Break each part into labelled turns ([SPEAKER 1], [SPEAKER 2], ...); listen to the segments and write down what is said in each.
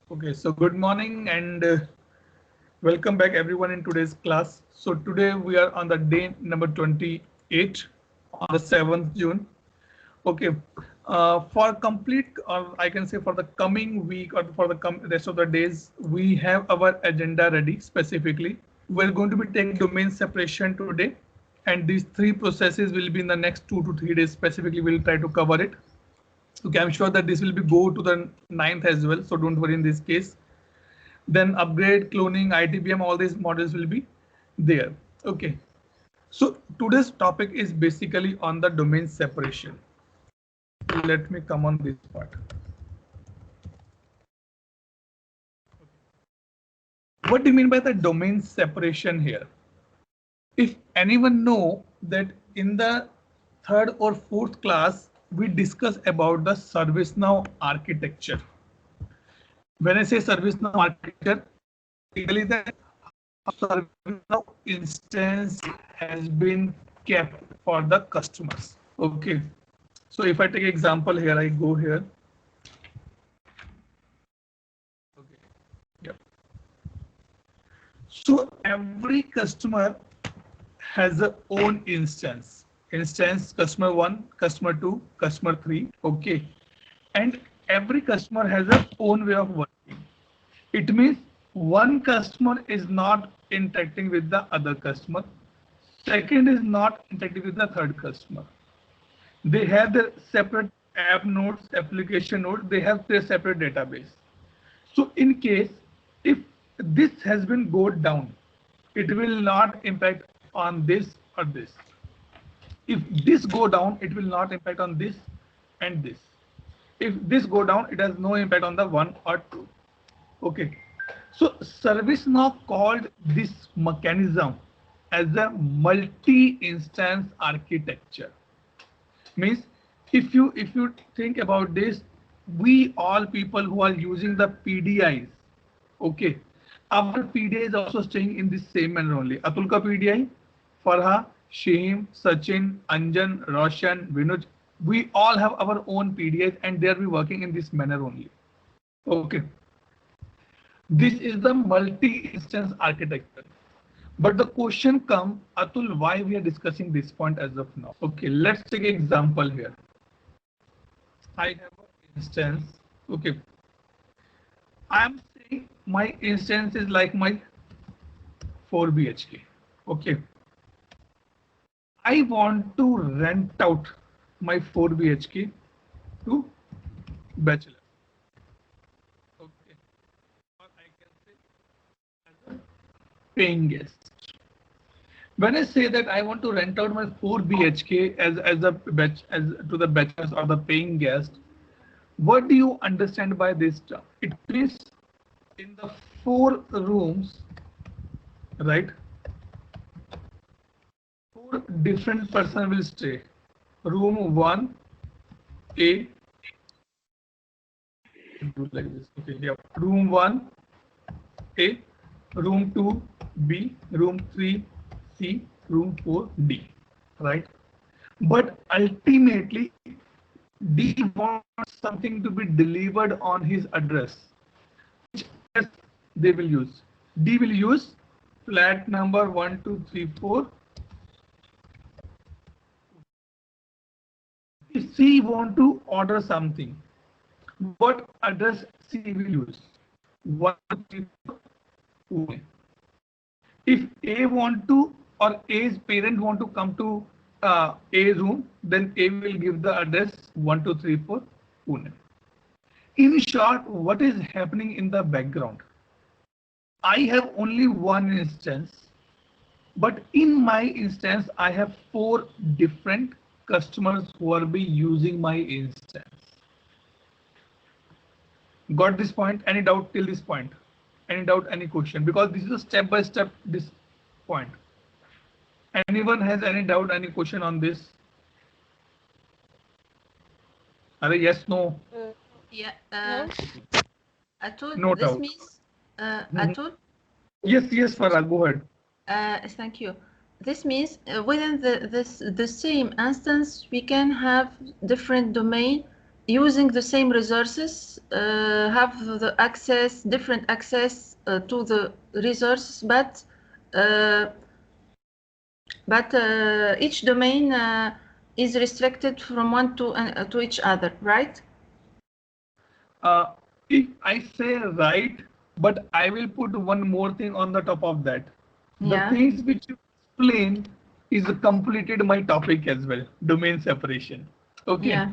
[SPEAKER 1] Okay, so good morning and welcome back everyone in today's class. So today we are on the day number 28 on the 7th June. Okay, for complete, or I can say for the coming week or for the rest of the days, we have our agenda ready specifically. We're going to be taking domain separation today, and these three processes will be in the next 2 to 3 days. Specifically, we'll try to cover it. Okay, I'm sure that this will be go to the 9th as well, so don't worry in this case. Then upgrade, cloning, ITBM, all these models will be there. Okay, so today's topic is basically on the domain separation. Let me come on this part. What do you mean by the domain separation here? If anyone know that in the third or fourth class, we discuss about the ServiceNow architecture. When I say ServiceNow architecture, basically that ServiceNow instance has been kept for the customers. Okay. So if I take example here, I go here. Okay. Yep. So every customer has a own instance. Instance customer 1, customer 2, customer 3. Okay. And every customer has a own way of working. It means one customer is not interacting with the other customer. Second is not interacting with the third customer. They have their separate app nodes, application nodes, they have their separate database. So in case if this has been go down, it will not impact on this or this. If this go down, it will not impact on this and this. If this go down, it has no impact on the 1 or 2. Okay. So ServiceNow called this mechanism as a multi-instance architecture. Means if you think about this, we all people who are using the PDIs, okay, our PDI is also staying in this same manner only. Atul ka PDI, Farha, Shahim, Sachin, Anjan, Roshan, Vinuj, we all have our own PDIs and they are be working in this manner only. Okay. This is the multi-instance architecture. But the question comes, Atul, why we are discussing this point as of now? Okay, let's take an example here. I have an instance. Okay. I'm saying my instance is like my 4 BHK. Okay. I want to rent out my 4 BHK to bachelor. Okay. Or I can say as a paying guest. When I say that I want to rent out my 4 BHK as a batch as to the bachelors or the paying guest, what do you understand by this term? It means in the 4 rooms, right? 4 different person will stay. Room 1, A, do like this. Okay, yeah. Room 1, A, room 2, B, room 3, C, room 4, D, right? But ultimately, D wants something to be delivered on his address. Which address they will use? D will use flat number 1, 2, 3, 4. If C want to order something, what address C will use? 1, 2, 3, 4, Pune. If A want to or A's parent want to come to A room, then A will give the address 1, 2, 3, 4, Pune. In short, what is happening in the background? I have only one instance, but in my instance, I have 4 different customers who are be using my instance. Got this point? Any doubt till this point? Any doubt, any question? Because this is a step by step this point. Anyone has any doubt, any question on this? Are yes, no?
[SPEAKER 2] Yeah, Atul,
[SPEAKER 1] No
[SPEAKER 2] this
[SPEAKER 1] doubt.
[SPEAKER 2] means Atul,
[SPEAKER 1] Yes, yes, Farah, go ahead.
[SPEAKER 2] thank you. This means within the same instance, we can have different domain using the same resources, have the access, different access to the resources, uh, but each domain is restricted from one to each other, right?
[SPEAKER 1] Uh, if I say right, but I will put one more thing on the top of that. The
[SPEAKER 2] Yeah.
[SPEAKER 1] things which you explain is completed my topic as well, domain separation. Okay.
[SPEAKER 2] Yeah.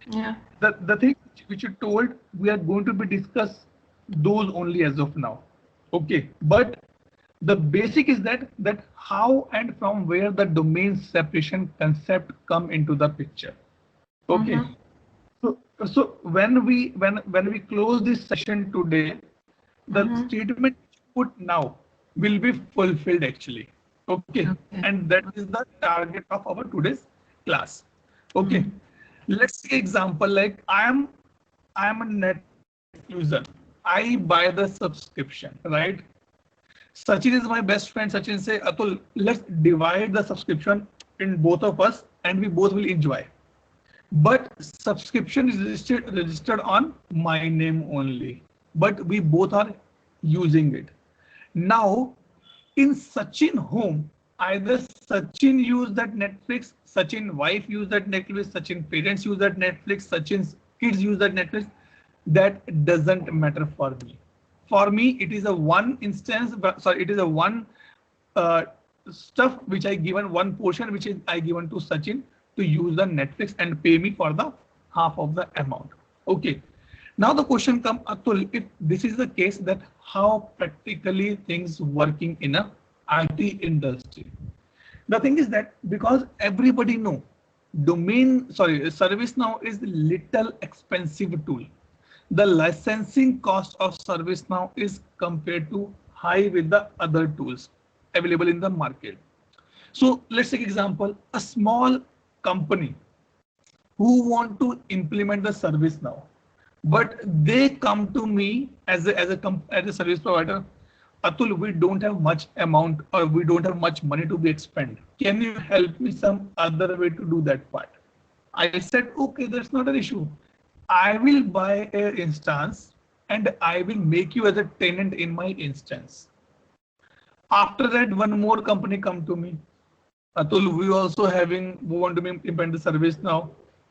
[SPEAKER 2] Yeah.
[SPEAKER 1] The thing which you told, we are going to be discuss those only as of now. Okay. But the basic is that how and from where the domain separation concept come into the picture. Okay.
[SPEAKER 2] Mm-hmm.
[SPEAKER 1] So when we close this session today, the
[SPEAKER 2] Mm-hmm.
[SPEAKER 1] statement put now will be fulfilled actually. Okay,
[SPEAKER 2] Okay.
[SPEAKER 1] and that is the target of our today's class. Okay,
[SPEAKER 2] Mm-hmm.
[SPEAKER 1] let's take example like I am a Netflix user. I buy the subscription, right? Sachin is my best friend. Sachin say, Atul, let's divide the subscription in both of us and we both will enjoy. But subscription is registered on my name only. But we both are using it. Now, in Sachin home, either Sachin use that Netflix, Sachin wife use that Netflix, Sachin parents use that Netflix, Sachin's kids use that Netflix. That doesn't matter for me. For me, it is a one instance. Sorry, it is a one uh, stuff which I given one portion which is I given to Sachin to use the Netflix and pay me for the half of the amount. Okay. Now the question comes, Atul, if this is the case, that how practically things working in a IT industry. The thing is that because everybody know service now is little expensive tool. The licensing cost of service now is compared to high with the other tools available in the market. So let's take example, a small company who want to implement the service now, but they come to me as a service provider. Atul, we don't have much amount or we don't have much money to be expend. Can you help me some other way to do that part? I said, okay, that's not an issue. I will buy an instance and I will make you as a tenant in my instance. After that, one more company come to me. Atul, we want to implement the service now,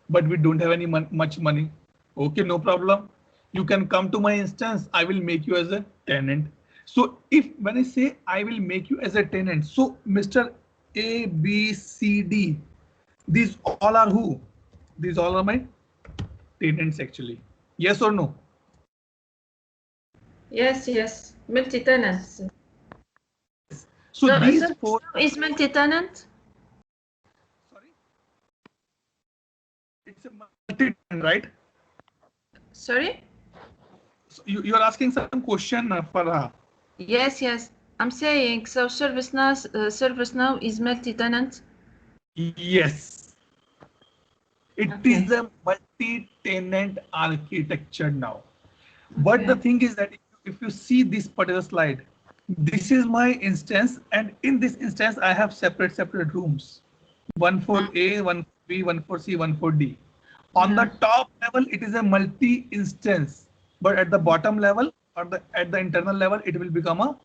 [SPEAKER 1] but we don't have any much money. Okay, no problem. You can come to my instance. I will make you as a tenant. So if when I say I will make you as a tenant, so Mr. A, B, C, D, these all are who? These all are my tenants actually. Yes or no?
[SPEAKER 2] Yes, yes. Multi-tenants.
[SPEAKER 1] Yes. So
[SPEAKER 2] So
[SPEAKER 1] these four.
[SPEAKER 2] ServiceNow is multi-tenant?
[SPEAKER 1] Sorry, it's a multi-tenant, right?
[SPEAKER 2] Sorry?
[SPEAKER 1] So you are asking some question, Farha.
[SPEAKER 2] Yes, yes. I'm saying so ServiceNow is multi-tenant.
[SPEAKER 1] Yes, it
[SPEAKER 2] Okay.
[SPEAKER 1] is a multi-tenant architecture now. But the
[SPEAKER 2] Okay.
[SPEAKER 1] thing is that if you see this particular slide, this is my instance, and in this instance, I have separate rooms. One for A, one for B, one for C, one for D. On the
[SPEAKER 2] Yeah.
[SPEAKER 1] top level, it is a multi-instance, but at the bottom level or at the internal level, it will become a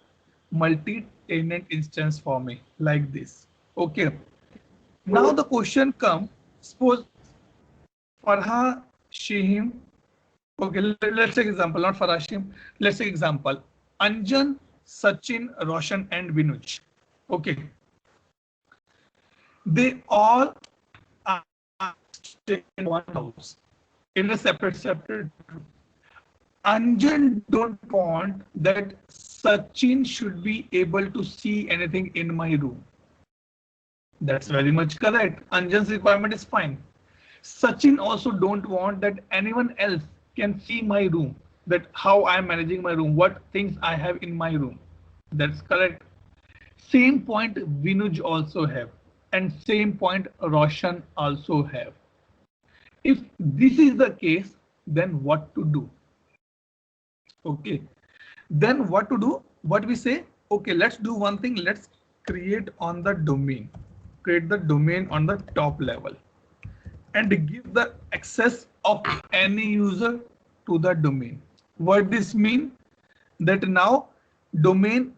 [SPEAKER 1] multi-tenant instance for me like this. Okay. Now the question comes, suppose Farha, Shihim, okay, let's take example, not Farha, Shihim, let's take example, Anjan, Sachin, Roshan and Vinuj. Okay, they all are staying in one house, in a separate room. Anjan don't want that Sachin should be able to see anything in my room. That's very much correct. Anjan's requirement is fine. Sachin also don't want that anyone else can see my room, that how I am managing my room, what things I have in my room. That's correct. Same point Vinuj also have, and same point Roshan also have. If this is the case, then what to do? Okay. Then what to do? What we say? Okay, let's do one thing. Let's create on the domain, create the domain on the top level, and give the access of any user to the domain. What this mean? That now domain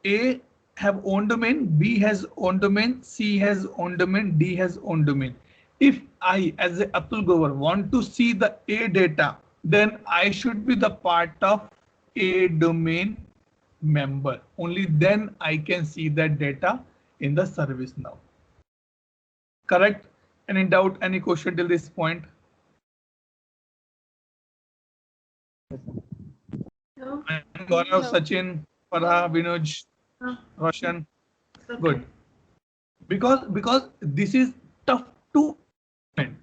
[SPEAKER 1] A have own domain, B has own domain, C has own domain, D has own domain. If I as a Atul Grover want to see the A data, then I should be the part of A domain member. Only then I can see that data in the service now. Correct? Any doubt, any question till this point?
[SPEAKER 2] No.
[SPEAKER 1] Gaurav, Sachin, Farha, Vinoj,
[SPEAKER 2] No.
[SPEAKER 1] Roshan.
[SPEAKER 2] Okay.
[SPEAKER 1] Good. Because this is tough to implement.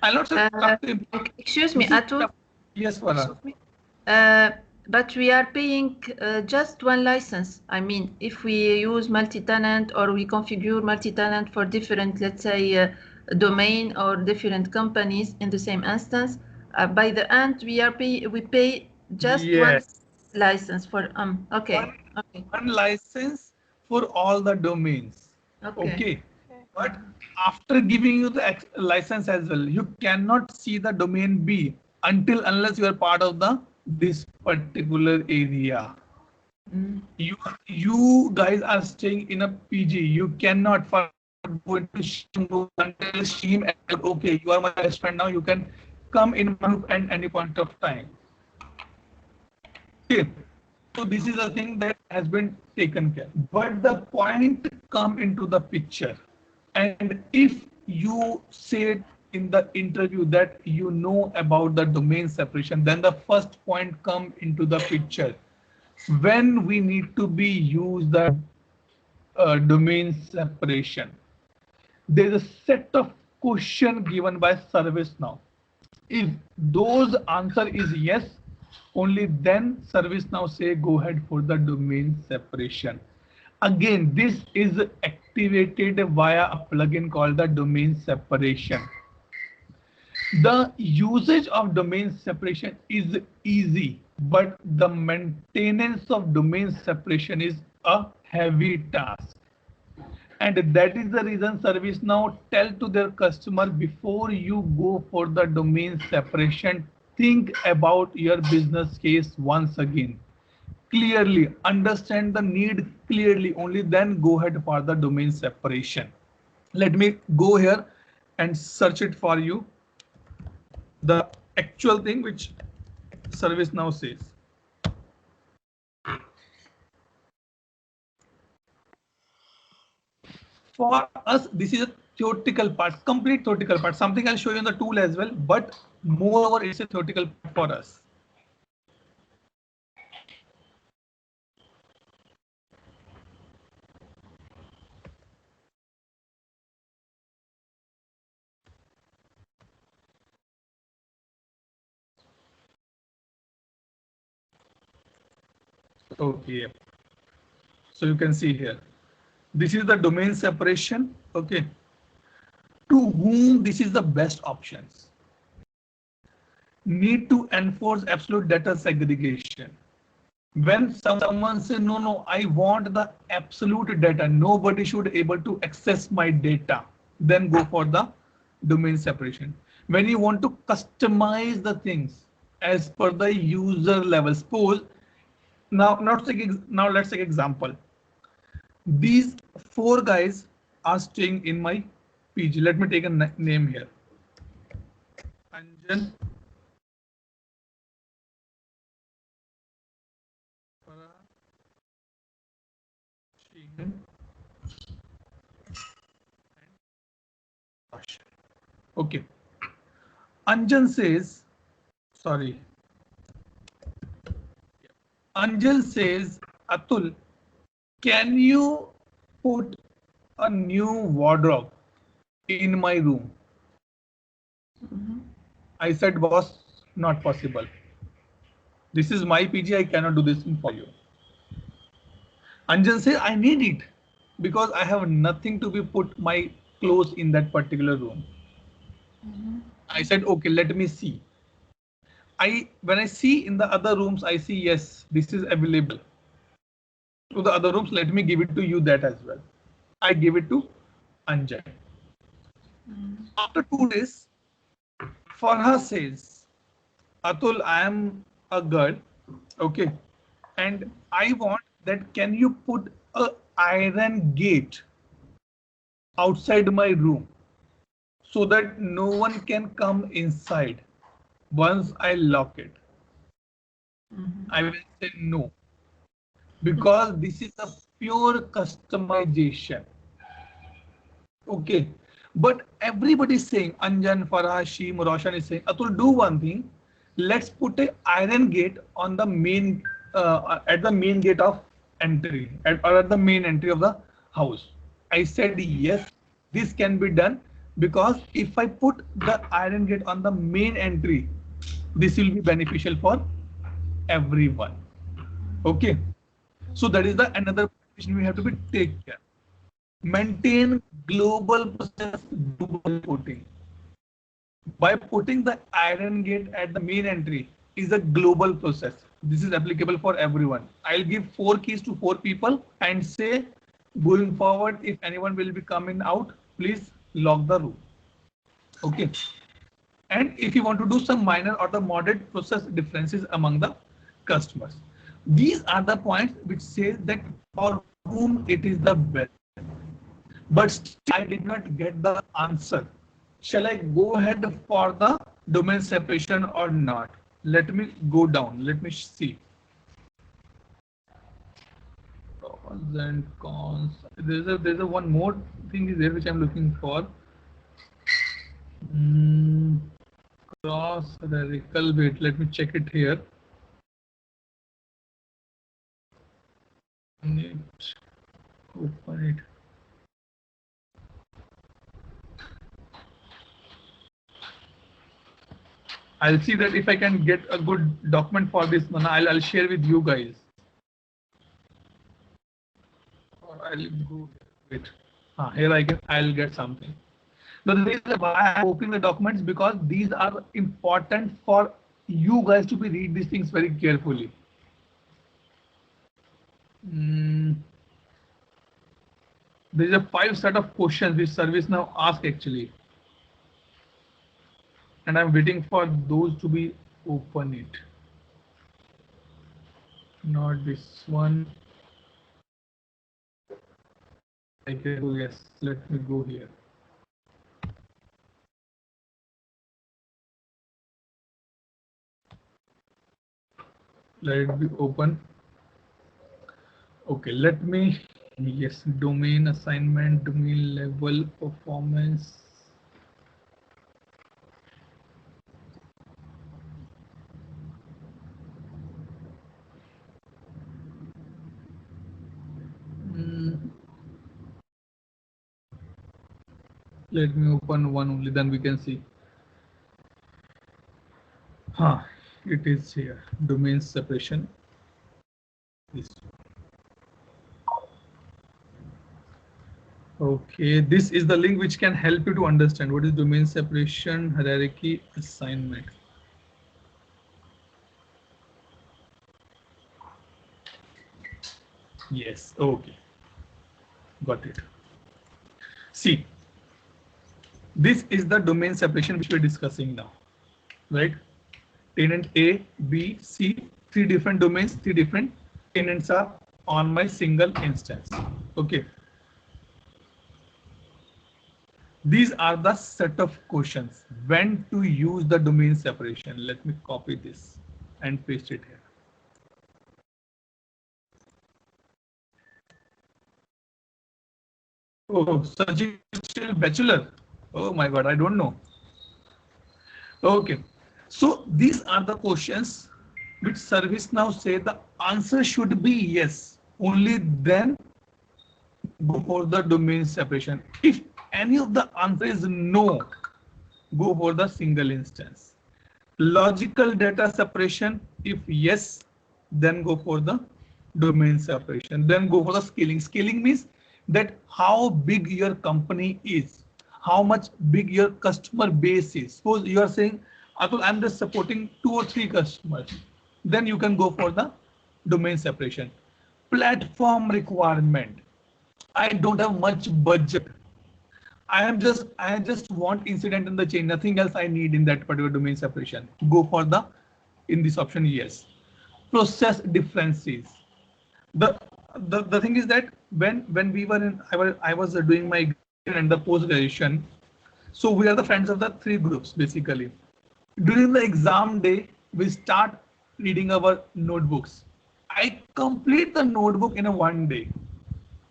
[SPEAKER 1] I'll not say tough to implement.
[SPEAKER 2] Excuse me,
[SPEAKER 1] This is
[SPEAKER 2] Atul.
[SPEAKER 1] tough. Yes, Farha.
[SPEAKER 2] But we are paying just one license. I mean, if we use multi-tenant or we configure multi-tenant for different, let's say, domain or different companies in the same instance, by the end we pay just one license for okay.
[SPEAKER 1] One license for all the domains.
[SPEAKER 2] Okay.
[SPEAKER 1] But after giving you the license as well, you cannot see the domain B unless you are part of this particular area. You guys are staying in a PG. You cannot go into Steam until Steam. Okay, you are my best friend now. You can come in my group at any point of time. Okay. So this is a thing that has been taken care. But the point come into the picture. And if you say in the interview that you know about the domain separation, then the first point come into the picture. When we need to be use the domain separation, there is a set of question given by ServiceNow. If those answer is yes, only then ServiceNow say go ahead for the domain separation. Again, this is activated via a plugin called the domain separation. The usage of domain separation is easy, but the maintenance of domain separation is a heavy task. And that is the reason ServiceNow tell to their customer, before you go for the domain separation, think about your business case once again. Clearly, understand the need clearly, only then go ahead for the domain separation. Let me go here and search it for you. The actual thing which ServiceNow says. For us, this is a theoretical part, complete theoretical part. Something I'll show you in the tool as well, but moreover, it's a theoretical part for us. Okay, so you can see here, this is the domain separation. Okay, to whom this is the best options. Need to enforce absolute data segregation. When someone says no, I want the absolute data, nobody should able to access my data, then go for the domain separation. When you want to customize the things as per the user level, suppose now let's take example. These 4 guys are staying in my PG. Let me take a name here. Anjan, okay. Anjan says, sorry. Anjan says, Atul, can you put a new wardrobe in my room? I said, boss, not possible. This is my PG, I cannot do this for you. Anjan says, I need it because I have nothing to be put my clothes in that particular room. I said, okay, let me see. When I see in the other rooms, I see, yes, this is available. to the other rooms. Let me give it to you that as well. I give it to Anjan. After 2 days, Farha says, Atul, I am a girl, okay, and I want that can you put a iron gate outside my room so that no one can come inside once I lock it. I will say no, because this is a pure customization. Okay, but everybody is saying, Anjan, Farah, Sheem, Roshan is saying, Atul, do one thing. Let's put a iron gate on the main at the main gate of entry or at the main entry of the house. I said yes, this can be done, because if I put the iron gate on the main entry, this will be beneficial for everyone. Okay, so that is the another which we have to be take care. Maintain global process global putting. By putting the iron gate at the main entry is a global process. This is applicable for everyone. I'll give 4 keys to 4 people and say, going forward, if anyone will be coming out, please lock the room. Okay. And if you want to do some minor or the moderate process differences among the customers, these are the points which say that for whom it is the best. But still I did not get the answer. Shall I go ahead for the domain separation or not? Let me go down. Let me see. Pros and cons. There's a one more thing is there which I'm looking for. Cross radical. Wait, let me check it here. Open it. I'll see that if I can get a good document for this one, I'll share with you guys. Or I'll go wait. Here I'll get something. The reason why I'm opening the documents, because these are important for you guys to be read these things very carefully. There is a 5 set of questions which ServiceNow ask actually, and I'm waiting for those to be open it. Not this one. I can go, yes, let me go here. Let it be open. Okay, let me, yes, domain assignment, domain level performance. Let me open one only, then we can see. It is here, domain separation. This. Okay, this is the link which can help you to understand what is domain separation hierarchy assignment. Yes, okay, got it. See, this is the domain separation which we're discussing now, right? Tenant A, B, C, 3 different domains, 3 different tenants are on my single instance. Okay. These are the set of questions when to use the domain separation. Let me copy this and paste it here. Oh, Sajid is still bachelor. Oh my God, I don't know. Okay, so these are the questions which ServiceNow say the answer should be yes. Only then go for the domain separation. If any of the answer is no, go for the single instance. Logical data separation, if yes, then go for the domain separation. Then go for the scaling. Scaling means that how big your company is, how much big your customer base is. Suppose you are saying, Atul, I'm just supporting 2 or 3 customers. Then you can go for the domain separation. Platform requirement. I don't have much budget. I just want incident in the chain, nothing else I need in that particular domain separation. Go for the, in this option, yes. Process differences. The the thing is that when we were in, I was doing my graduation and the post graduation, so we are the friends of the three groups basically. During the exam day, we start reading our notebooks. I complete the notebook in a one day.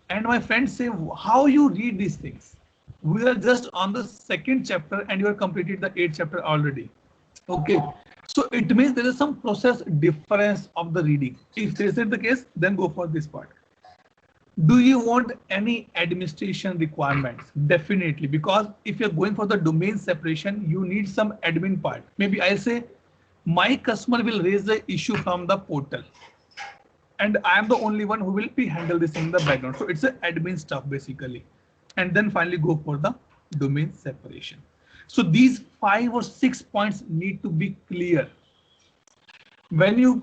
[SPEAKER 1] And my friends say, how you read these things? We are just on the second chapter and you have completed the 8th chapter already. Okay. So it means there is some process difference of the reading. If this is the case, then go for this part. Do you want any administration requirements? Definitely, because if you're going for the domain separation, you need some admin part. Maybe I say my customer will raise the issue from the portal, and I am the only one who will be handle this in the background. So it's a admin stuff basically. And then finally go for the domain separation. So these 5 or 6 points need to be clear. When you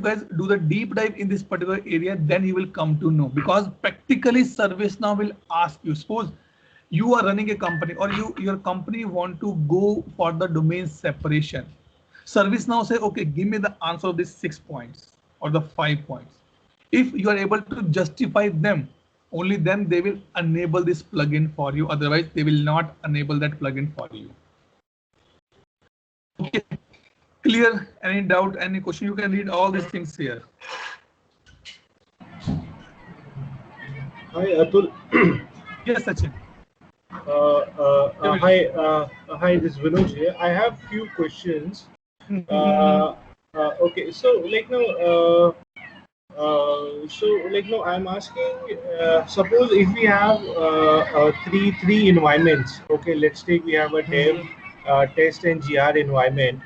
[SPEAKER 1] guys do the deep dive in this particular area, then you will come to know, because practically ServiceNow will ask you, suppose you are running a company or your company want to go for the domain separation. ServiceNow say, okay, give me the answer of these 6 points or the 5 points. If you are able to justify them, only then they will enable this plugin for you. Otherwise, they will not enable that plugin for you. Okay, clear? Any doubt, any question? You can read all these things here.
[SPEAKER 3] Hi, Atul.
[SPEAKER 1] Yes, Sachin.
[SPEAKER 3] Hi, this is Vinod here. I have few questions. Okay, so like now, I'm asking. Suppose if we have three environments. Okay, let's take we have a dev, test, and GR environment.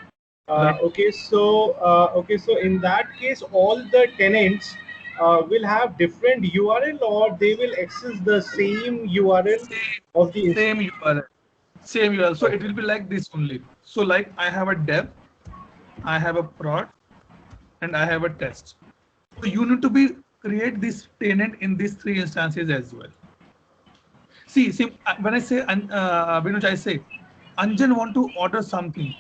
[SPEAKER 1] Right.
[SPEAKER 3] Okay, so in that case, all the tenants will have different URL, or they will access the same URL of the
[SPEAKER 1] same URL. Same URL. So
[SPEAKER 3] Okay.
[SPEAKER 1] it will be like this only. So like I have a dev, I have a prod, and I have a test. So you need to create this tenant in these 3 instances as well. See, when I say Vinod, I say Anjan want to order something,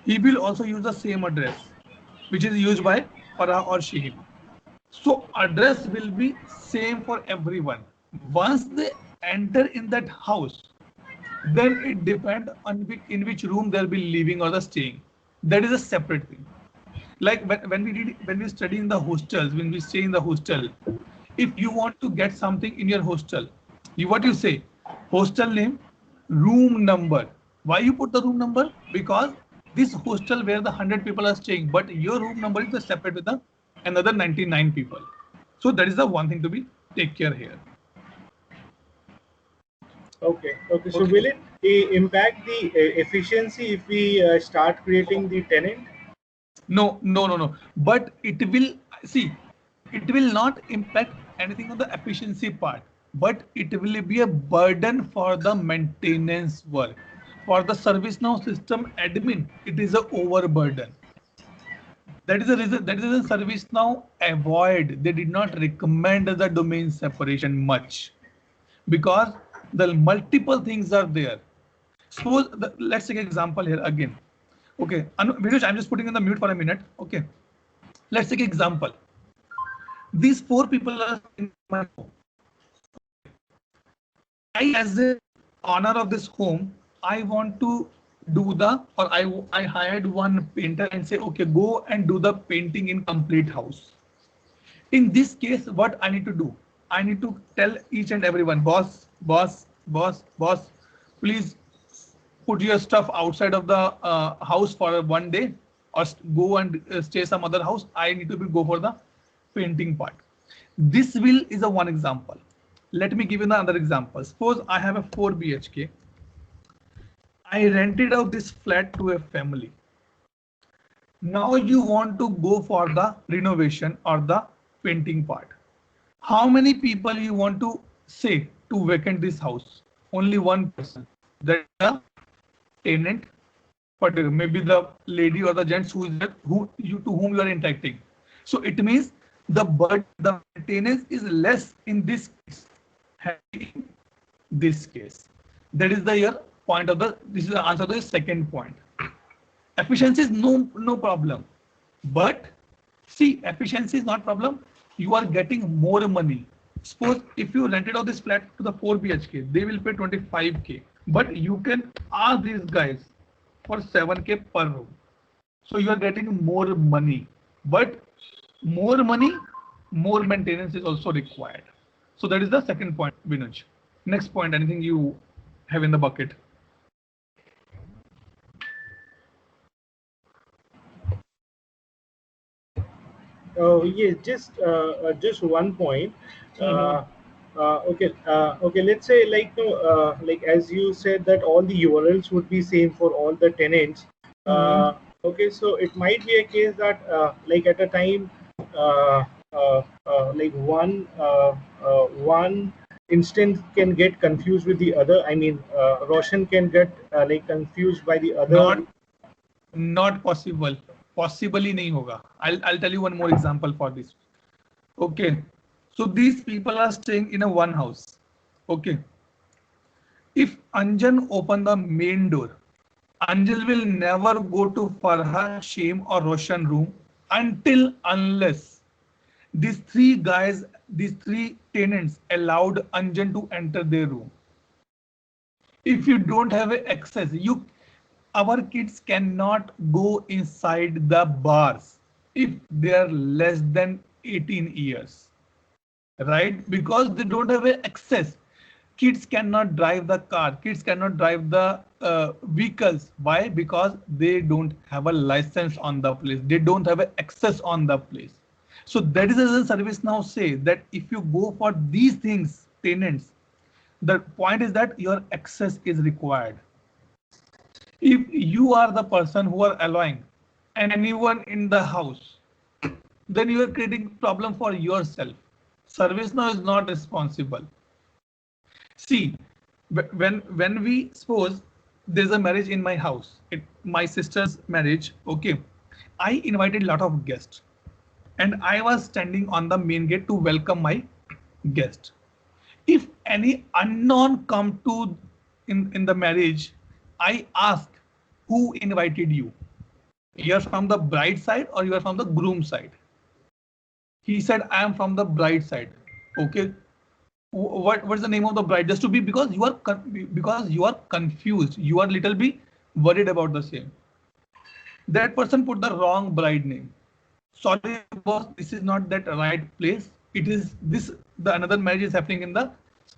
[SPEAKER 1] he will also use the same address, which is used by Farah or Shaheen. So address will be same for everyone. Once they enter in that house, then it depends on in which room they'll be living or the staying. That is a separate thing. Like when we study in the hostels, when we stay in the hostel, if you want to get something in your hostel, what you say, hostel name, room number. Why you put the room number? Because this hostel where the 100 people are staying, but your room number is separate with the another 99 people. So that is the one thing to be take care here.
[SPEAKER 3] Okay. So
[SPEAKER 1] Okay.
[SPEAKER 3] will it impact the efficiency if we start creating the tenant?
[SPEAKER 1] No. But it will, see, it will not impact anything on the efficiency part, but it will be a burden for the maintenance work. For the ServiceNow system admin, it is a overburden. That is the reason. That is the reason ServiceNow avoid. They did not recommend the domain separation much, because the multiple things are there. Suppose let's take an example here again. Okay, Virush, I'm just putting in the mute for a minute. Okay, let's take an example. These 4 people are in my home. I, as the owner of this home, I want to do the, or I hired one painter and say, okay, go and do the painting in complete house. In this case, what I need to do? I need to tell each and everyone, boss, please put your stuff outside of the house for one day, or go and stay some other house. I need to go for the painting part. This is a one example. Let me give you another example. Suppose I have a 4 BHK. I rented out this flat to a family. Now you want to go for the renovation or the painting part. How many people you want to say to vacate this house? Only one person. That is the tenant, but maybe the lady or the gents to whom you are interacting. So it means the maintenance is less in this case, in this case. That is the your point of the, this is the answer to the second point. Efficiency is no problem, but see, efficiency is not problem. You are getting more money. Suppose if you rented out this flat to the 4 BHK, they will pay 25K, but you can ask these guys for 7K per room. So you are getting more money, but more money, more maintenance is also required. So that is the second point, Vinuj. Next point, anything you have in the bucket?
[SPEAKER 3] Yes, just one point. Okay, okay. Let's say like no, like as you said that all the URLs would be same for all the tenants. Okay, so it might be a case that like at a time, like one instance can get confused with the other. I mean, Roshan can get like confused by the other.
[SPEAKER 1] Not possible. Possibly nahi hoga. I'll tell you one more example for this. Okay. So these people are staying in a one house. Okay. If Anjan open the main door, Anjal will never go to Farha, Shem or Roshan room unless these three tenants allowed Anjan to enter their room. If you don't have access, our kids cannot go inside the bars if they are less than 18 years, right? Because they don't have access. Kids cannot drive the car. Kids cannot drive the vehicles. Why? Because they don't have a license on the place. They don't have access on the place. So that is as a ServiceNow say that if you go for these things, tenants, the point is that your access is required. If you are the person who are allowing anyone in the house, then you are creating problem for yourself. ServiceNow is not responsible. See, when we suppose there's a marriage in my house, my sister's marriage, okay, I invited a lot of guests and I was standing on the main gate to welcome my guest. If any unknown come to in the marriage, I ask who invited you? You are from the bride side or you are from the groom side? He said, I am from the bride side. Okay. What's the name of the bride? Just to be because you are confused. You are little bit worried about the same. That person put the wrong bride name. Sorry, boss, this is not that right place. It is this, the another marriage is happening in the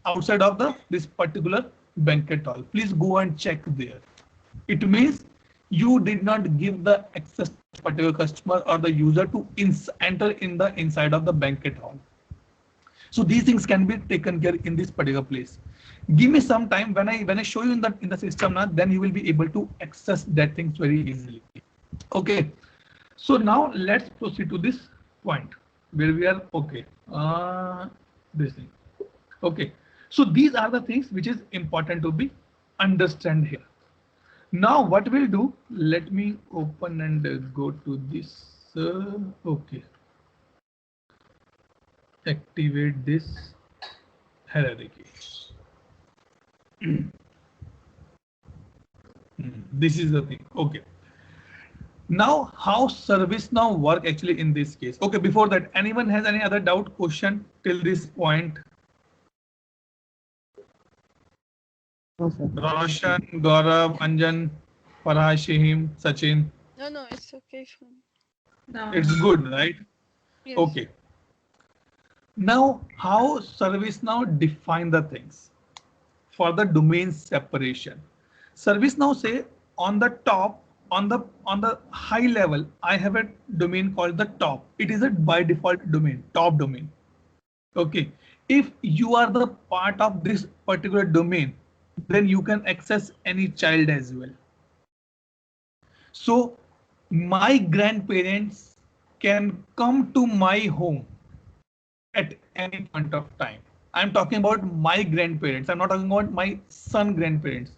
[SPEAKER 1] outside of this particular banquet hall. Please go and check there. It means you did not give the access to particular customer or the user to enter in the inside of the banquet hall. So these things can be taken care in this particular place. Give me some time. When I show you in the system now, then you will be able to access that things very easily. Okay. So now let's proceed to this point where we are okay. This thing. Okay. So these are the things which is important to be understand here. Now what we'll do, let me open and go to this. Okay. Activate this hierarchy. This is the thing. Okay. Now how ServiceNow work actually in this case? Okay, before that, anyone has any other doubt, question till this point?
[SPEAKER 4] No, sir.
[SPEAKER 1] Roshan, Gaurav, Anjan, Farah, Shahim, Sachin.
[SPEAKER 5] No, it's okay for me.
[SPEAKER 2] No.
[SPEAKER 1] It's good, right?
[SPEAKER 5] Yes.
[SPEAKER 1] Okay. Now, how ServiceNow define the things for the domain separation? ServiceNow say on the top, on the high level, I have a domain called the top. It is a by default domain, top domain. Okay. If you are the part of this particular domain, then you can access any child as well. So my grandparents can come to my home at any point of time. I'm talking about my grandparents. I'm not talking about my son grandparents.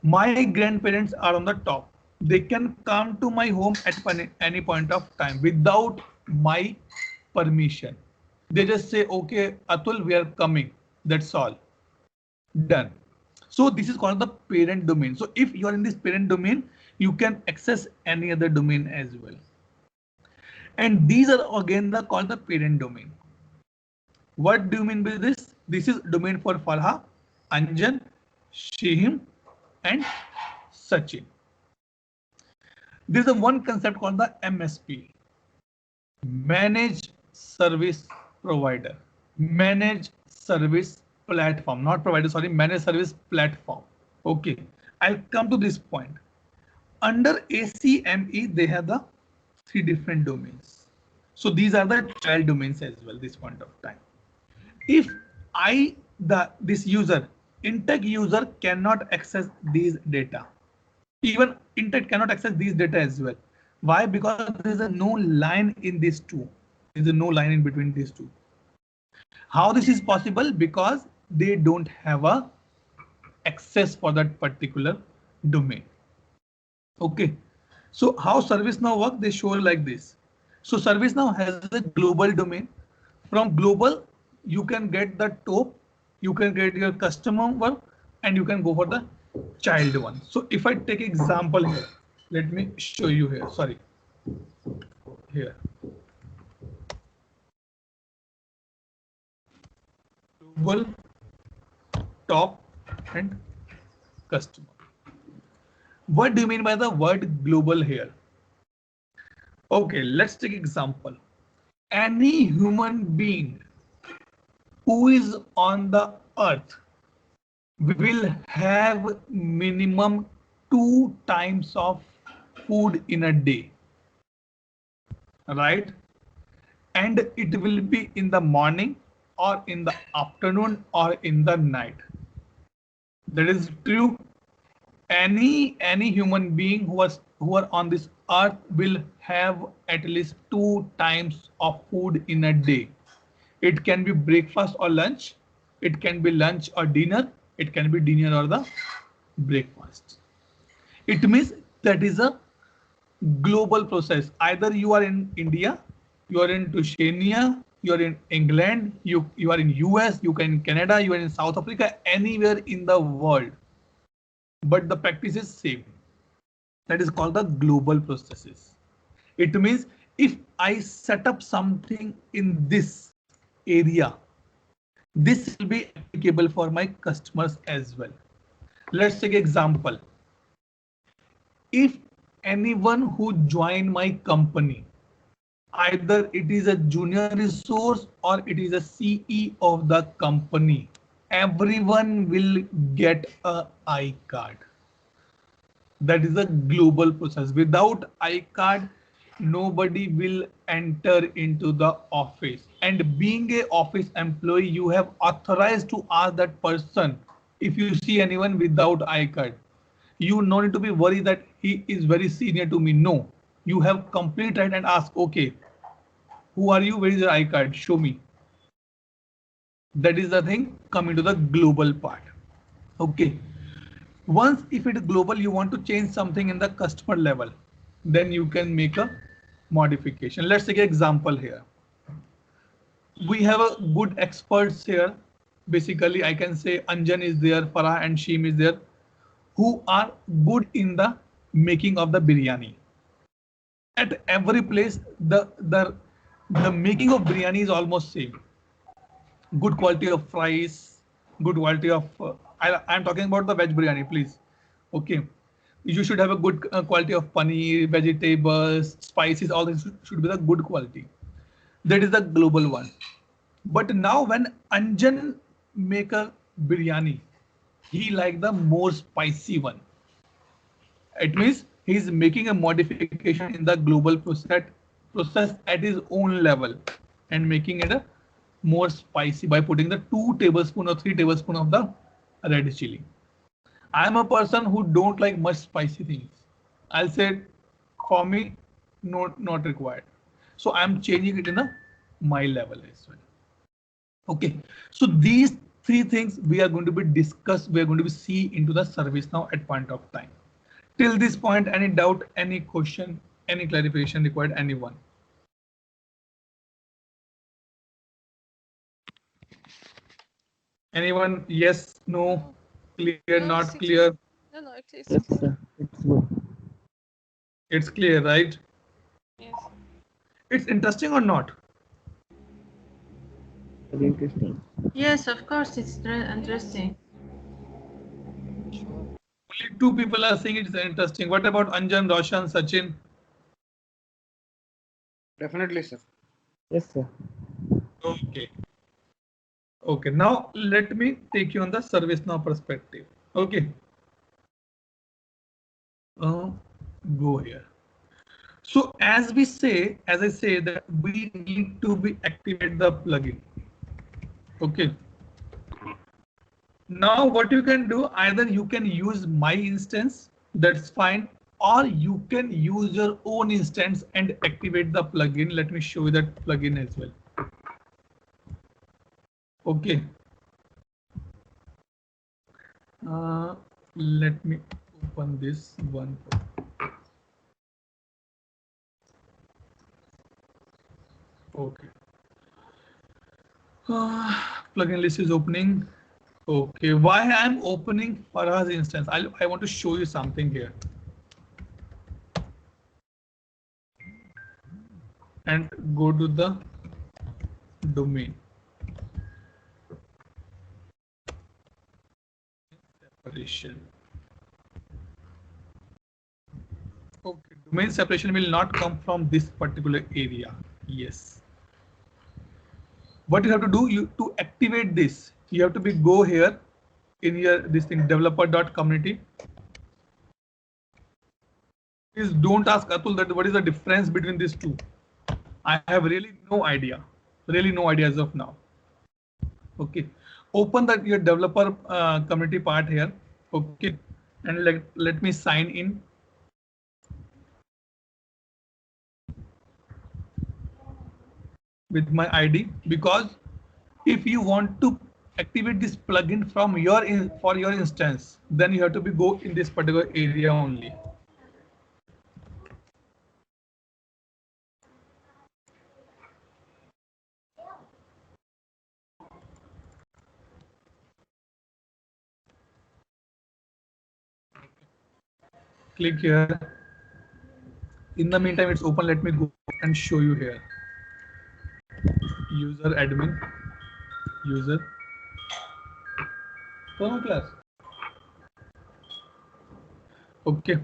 [SPEAKER 1] My grandparents are on the top. They can come to my home at any point of time without my permission. They just say, okay, Atul, we are coming. That's all. Done. So this is called the parent domain. So if you are in this parent domain, you can access any other domain as well. And these are again called the parent domain. What do you mean by this? This is domain for Farha, Anjan, Shihim, and Sachin. There is a one concept called the MSP, Managed Service Provider, Managed Service Platform, not provider, sorry, Managed Service Platform. Okay, I'll come to this point. Under ACME, they have the 3 different domains. So these are the child domains as well, this point of time. If this user, Intech user cannot access these data. Even Intech cannot access these data as well. Why? Because there is no line in these two. There is no line in between these two. How this is possible? Because they don't have a access for that particular domain. Okay. So how ServiceNow work? They show like this. So ServiceNow has a global domain. From global, you can get the top, you can get your customer work, and you can go for the child one. So if I take example here, let me show you here. Sorry, here. Global, top, and customer. What do you mean by the word global here? Okay, let's take example. Any human being who is on the earth will have minimum 2 times of food in a day, right? And it will be in the morning or in the afternoon or in the night. That is true. Any human being who are on this earth will have at least 2 times of food in a day. It can be breakfast or lunch. It can be lunch or dinner. It can be dinner or the breakfast. It means that is a global process. Either you are in India, you are in Oceania, you are in England, you are in US, you can in Canada, you are in South Africa, anywhere in the world. But the practice is same. That is called the global processes. It means if I set up something in this area, this will be applicable for my customers as well. Let's take example. If anyone who join my company, either it is a junior resource or it is a CE of the company, everyone will get a iCard. That is a global process. Without iCard, nobody will enter into the office. And being a office employee, you have authorized to ask that person if you see anyone without iCard. You no need to be worried that he is very senior to me. No, you have complete right and ask, okay, who are you? Where is your iCard? Show me. That is the thing coming to the global part. Okay. Once if it is global, you want to change something in the customer level, then you can make a modification. Let's take an example here. We have a good experts here. Basically, I can say Anjan is there, Farah and Sheem is there, who are good in the making of the biryani. At every place, the making of biryani is almost same. Good quality of fries, good quality of I'm talking about the veg biryani, please. Okay, you should have a good quality of paneer, vegetables, spices. All this should be the good quality. That is the global one. But now when Anjan make a biryani, he like the more spicy one. It means he's making a modification in the global process at his own level and making it a more spicy by putting the 2 tablespoons or 3 tablespoons of the red chili. I'm a person who don't like much spicy things. I'll say for me, not required. So I'm changing it in my level as well. Okay, so these 3 things we are going to be discussed. We are going to be see into the ServiceNow at point of time. Till this point, any doubt, any question, any clarification required, anyone? Anyone? Yes, no, clear,
[SPEAKER 5] No,
[SPEAKER 1] not
[SPEAKER 5] it's
[SPEAKER 1] clear?
[SPEAKER 5] No, no, it's
[SPEAKER 4] Yes,
[SPEAKER 5] clear.
[SPEAKER 4] sir. It's good.
[SPEAKER 1] It's clear, right?
[SPEAKER 5] Yes.
[SPEAKER 1] It's interesting or not?
[SPEAKER 4] Very interesting.
[SPEAKER 2] Yes, of course, it's interesting.
[SPEAKER 5] Sure.
[SPEAKER 1] Only two people are saying it's interesting. What about Anjan, Roshan, Sachin?
[SPEAKER 6] Definitely, sir.
[SPEAKER 4] Yes, sir.
[SPEAKER 1] Okay. Okay, now let me take you on the ServiceNow perspective. Okay. Go here. So as I say that we need to be activate the plugin. Okay. Now what you can do, either you can use my instance, that's fine, or you can use your own instance and activate the plugin. Let me show you that plugin as well. Okay. Let me open this one. Okay. Plugin list is opening. Okay, why I'm opening Farah's instance? I want to show you something here. And go to the domain. Separation. Okay, domain separation will not come from this particular area. Yes. What you have to do, you to activate this, you have to go here in your this thing developer.community. Please don't ask Atul that what is the difference between these two. I have really no idea as of now. Okay, open that your developer community part here. Okay, and let me sign in. With my ID, because if you want to activate this plugin from for your instance, then you have to go in this particular area only. Click here. In the meantime, it's open. Let me go and show you here. User admin, user. Class. Okay,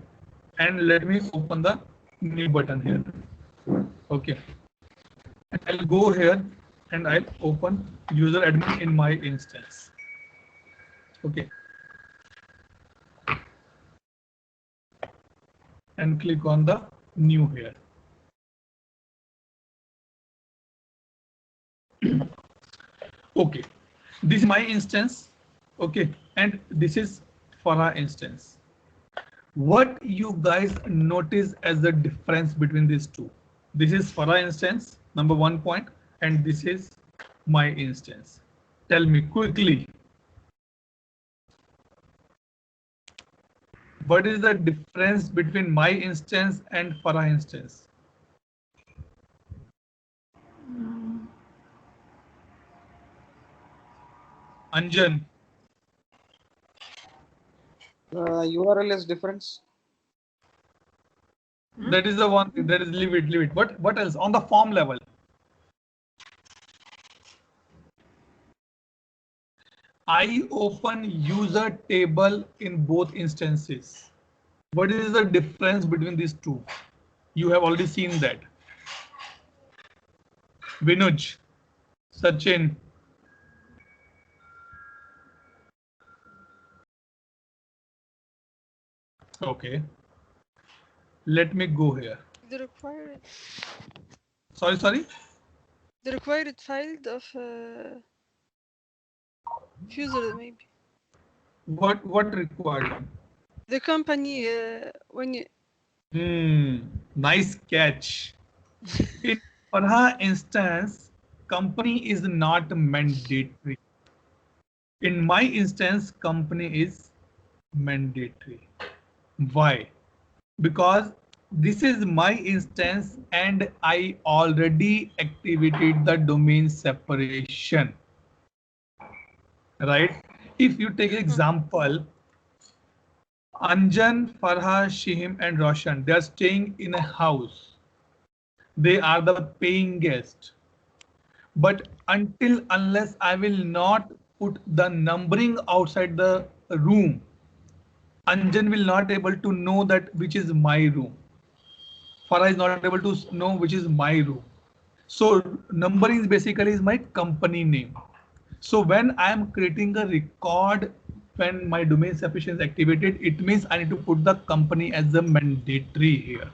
[SPEAKER 1] and let me open the new button here. Okay, and I'll go here and I'll open user admin in my instance. Okay, and click on the new here. Okay, this is my instance. Okay, and this is for our instance. What you guys notice as the difference between these two? This is for our instance, number 1 point, and this is my instance. Tell me quickly. What is the difference between my instance and Farah instance? Anjan.
[SPEAKER 6] URL is difference.
[SPEAKER 1] That is the one thing. That is leave it. What else on the form level? I open user table in both instances. What is the difference between these two? You have already seen that. Vinuj, Sachin. Okay. Let me go here.
[SPEAKER 5] The required
[SPEAKER 1] Sorry.
[SPEAKER 5] the required file of user maybe.
[SPEAKER 1] What required?
[SPEAKER 5] The company when you
[SPEAKER 1] Nice catch. In Farha instance, company is not mandatory. In my instance, company is mandatory. Why? Because this is my instance and I already activated the domain separation. right? If you take example, Anjan, Farha, Shihim, and Roshan, they are staying in a house. They are the paying guest. But until unless I will not put the numbering outside the room, Anjan will not able to know that which is my room. Farah is not able to know which is my room. So numbering is basically is my company name. So when I am creating a record, when my domain sufficient is activated, it means I need to put the company as a mandatory here.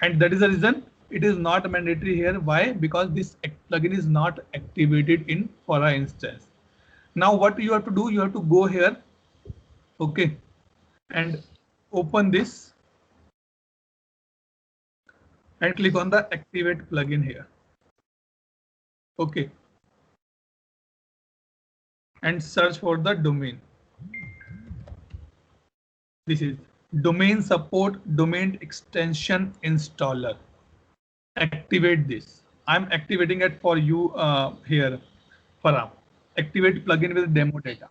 [SPEAKER 1] And that is the reason it is not mandatory here. Why? Because this plugin is not activated in Fora instance. Now what you have to do, you have to go here, okay, and open this and click on the activate plugin here. Okay. And search for the domain. This is domain support domain extension installer. Activate this. I'm activating it for you here, Farah. Activate plugin with demo data.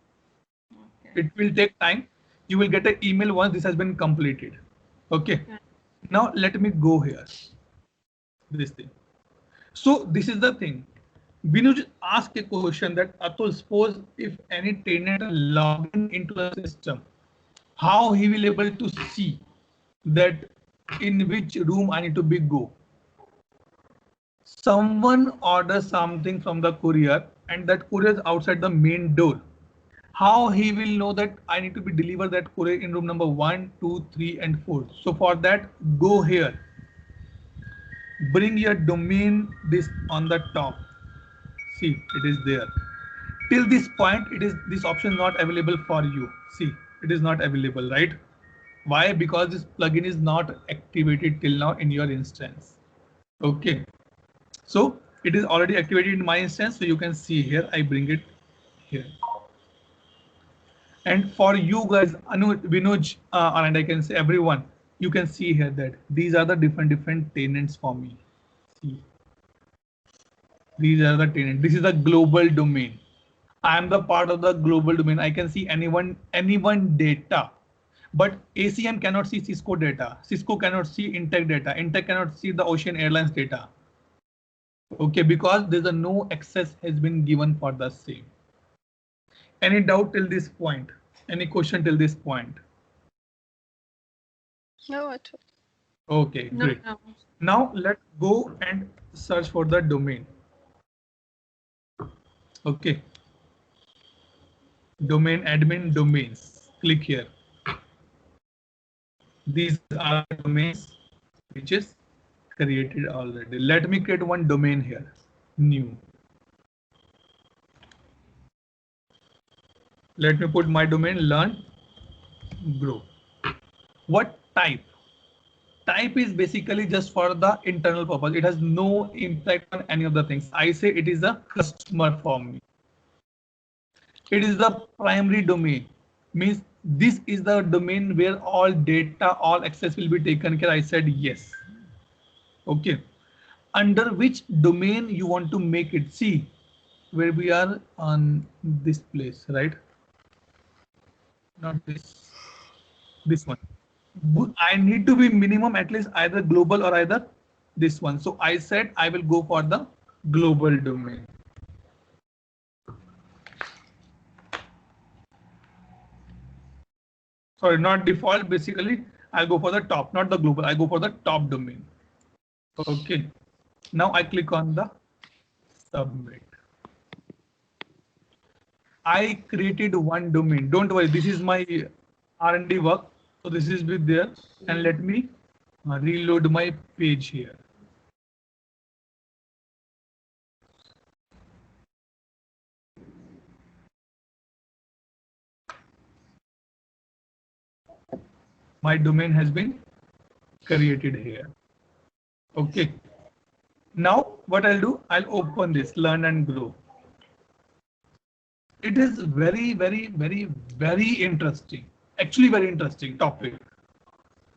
[SPEAKER 2] Okay.
[SPEAKER 1] It will take time. You will get an email once this has been completed. Okay. Now let me go here. This thing. So this is the thing. Binuj asked a question that Atul, suppose if any tenant login into the system, how he will able to see that in which room I need to be go. Someone orders something from the courier and that courier is outside the main door. How he will know that I need to be deliver that courier in room number 1, 2, 3, and 4. So for that, go here. Bring your domain this on the top. See, it is there. Till this point, it is this option not available for you. See, it is not available, right? Why? Because this plugin is not activated till now in your instance. Okay. So it is already activated in my instance. So you can see here, I bring it here. And for you guys, Anu, Vinuj, and I can say everyone, you can see here that these are the different tenants for me. See, these are the tenants. This is a global domain. I am the part of the global domain. I can see anyone data, but ACM cannot see Cisco data. Cisco cannot see Intech data. Intech cannot see the Ocean Airlines data. Okay, because there's a no access has been given for the same. Any doubt till this point? Any question till this point?
[SPEAKER 5] No, at all.
[SPEAKER 1] Okay,
[SPEAKER 2] No,
[SPEAKER 1] great.
[SPEAKER 2] no.
[SPEAKER 1] Now let's go and search for the domain. Okay. Domain admin domains. Click here. These are domains which is created already. Let me create one domain here. New. Let me put my domain learn grow. What type? Type is basically just for the internal purpose. It has no impact on any of the things. I say it is a customer for me. It is the primary domain. Means this is the domain where all data, all access will be taken care. I said yes. Okay. Under which domain you want to make it? See where we are on this place, right? Not this. This one. I need to be minimum at least either global or either this one. So I said I will go for the global domain. Sorry, not default. Basically, I'll go for the top, not the global. I go for the top domain. Okay. Now I click on the submit. I created one domain. Don't worry. This is my R&D work. So this is with there. And let me reload my page here. My domain has been created here. Okay. Now what I'll do, I'll open this learn and grow. It is very, very, very, very interesting. Actually, very interesting topic.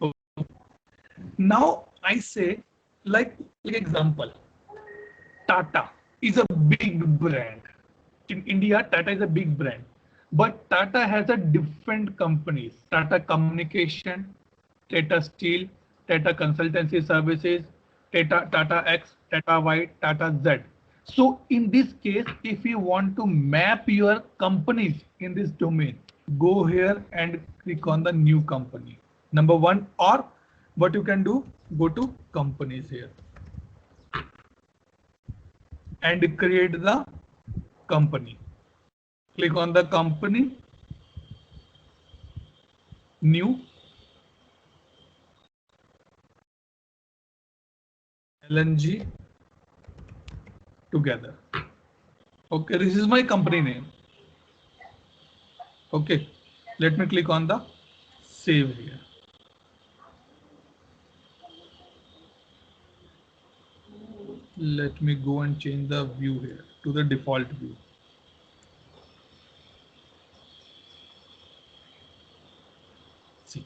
[SPEAKER 1] Okay. Now I say, like example, Tata is a big brand. In India, Tata is a big brand, but Tata has a different companies: Tata Communication, Tata Steel, Tata Consultancy Services, Tata X, Tata Y, Tata Z. So in this case, if you want to map your companies in this domain, go here and click on the new company. Number one, or what you can do, go to companies here and create the company. Click on the company, new, LNG together. Okay, this is my company name. Okay, let me click on the save here. Let me go and change the view here to the default view. See,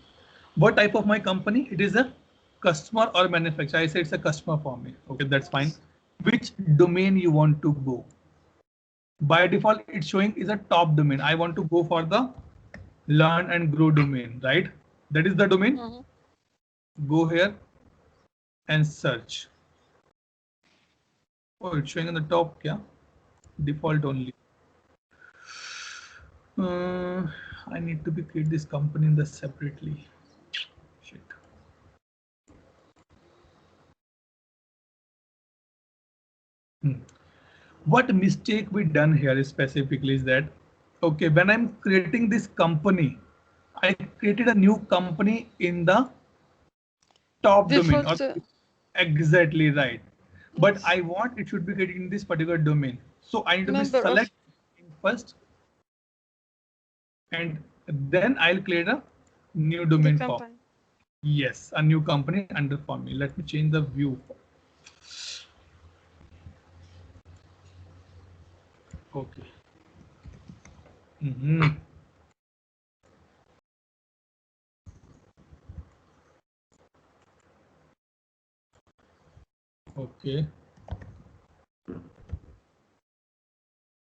[SPEAKER 1] what type of my company? It is a customer or manufacturer. I say it's a customer for me. Okay, that's fine. Which domain you want to go? By default, it's showing is a top domain. I want to go for the learn and grow domain, right? That is the domain. Go here and search. Oh, it's showing on the top, yeah. Default only. I need to create this company in the separately. Shit. What mistake we done here specifically is that, okay, when I'm creating this company, I created a new company in the top domain. Exactly right. But I want it should be created in this particular domain. So I need to select first, and then I'll create a new domain for. Yes, a new company under for me. Let me change the view. Okay. Okay.